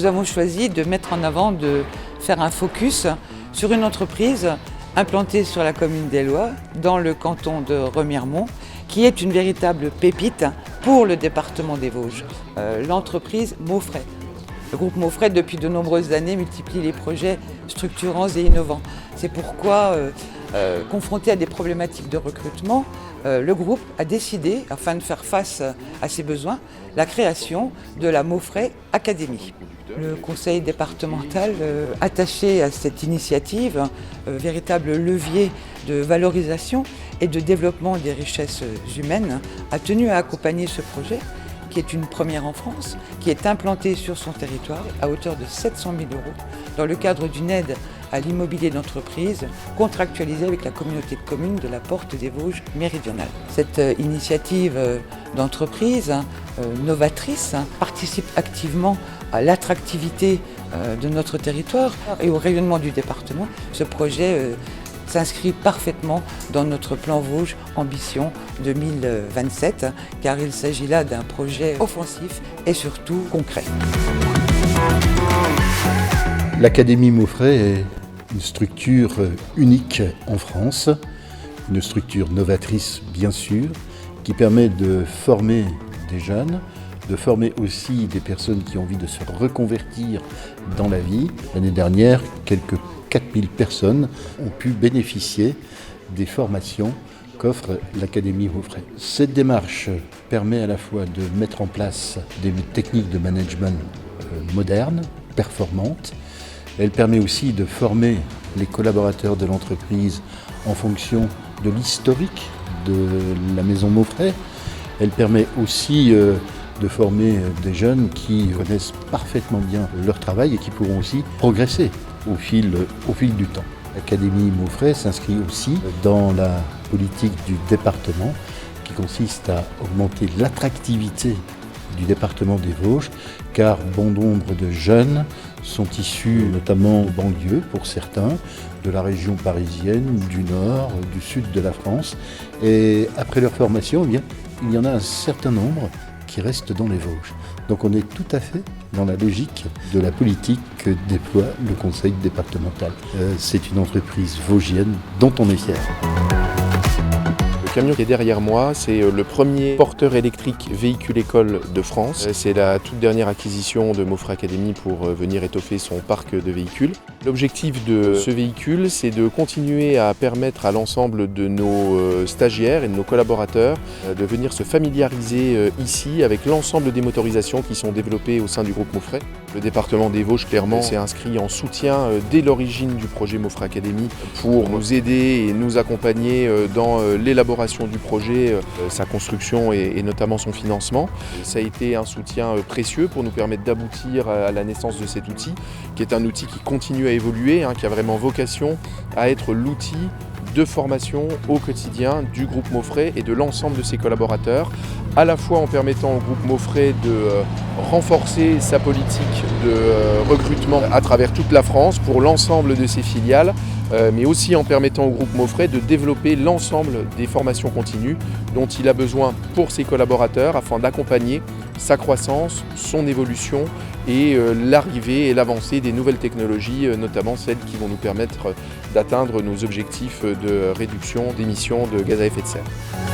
nous avons choisi de mettre en avant, de faire un focus sur une entreprise implantée sur la commune d'Éloie, dans le canton de Remiremont, qui est une véritable pépite pour le département des Vosges, l'entreprise Maufrais. Le groupe Maufrais, depuis de nombreuses années, multiplie les projets structurants et innovants. C'est pourquoi, confronté à des problématiques de recrutement, le groupe a décidé, afin de faire face à ses besoins, la création de la Maufrais Academy. Le conseil départemental, attaché à cette initiative, véritable levier de valorisation et de développement des richesses humaines, a tenu à accompagner ce projet, qui est une première en France, qui est implanté sur son territoire à hauteur de 700 000 € dans le cadre d'une aide à l'immobilier d'entreprise contractualisée avec la communauté de communes de la Porte des Vosges méridionale. Cette initiative d'entreprise novatrice participe activement à l'attractivité de notre territoire et au rayonnement du département. Ce projet s'inscrit parfaitement dans notre plan Vosges Ambition 2027, car il s'agit là d'un projet offensif et surtout concret. L'Académie Maufrais est une structure unique en France, une structure novatrice bien sûr, qui permet de former des jeunes, de former aussi des personnes qui ont envie de se reconvertir dans la vie. L'année dernière, quelques 4000 personnes ont pu bénéficier des formations qu'offre l'Académie Maufrais. Cette démarche permet à la fois de mettre en place des techniques de management modernes, performantes. Elle permet aussi de former les collaborateurs de l'entreprise en fonction de l'historique de la maison Maufrais. Elle permet aussi de former des jeunes qui connaissent parfaitement bien leur travail et qui pourront aussi progresser au fil du temps. L'Académie Maufrais s'inscrit aussi dans la politique du département qui consiste à augmenter l'attractivité du département des Vosges, car bon nombre de jeunes sont issus notamment de banlieues pour certains, de la région parisienne, du nord, du sud de la France. Et après leur formation, eh bien, il y en a un certain nombre qui restent dans les Vosges. Donc on est tout à fait dans la logique de la politique que déploie le conseil départemental. C'est une entreprise vosgienne dont on est fier. Le camion qui est derrière moi, c'est le premier porteur électrique véhicule école de France. C'est la toute dernière acquisition de Maufrais Academy pour venir étoffer son parc de véhicules. L'objectif de ce véhicule, c'est de continuer à permettre à l'ensemble de nos stagiaires et de nos collaborateurs de venir se familiariser ici avec l'ensemble des motorisations qui sont développées au sein du groupe Maufrais. Le département des Vosges, clairement, s'est inscrit en soutien dès l'origine du projet Maufrais Academy pour nous aider et nous accompagner dans l'élaboration du projet, sa construction et notamment son financement. Ça a été un soutien précieux pour nous permettre d'aboutir à la naissance de cet outil, qui est un outil qui continue à évoluer, qui a vraiment vocation à être l'outil de formation au quotidien du groupe Maufrais et de l'ensemble de ses collaborateurs, à la fois en permettant au groupe Maufrais de renforcer sa politique de recrutement à travers toute la France pour l'ensemble de ses filiales, mais aussi en permettant au groupe Maufrais de développer l'ensemble des formations continues dont il a besoin pour ses collaborateurs afin d'accompagner sa croissance, son évolution et l'arrivée et l'avancée des nouvelles technologies, notamment celles qui vont nous permettre d'atteindre nos objectifs de réduction d'émissions de gaz à effet de serre.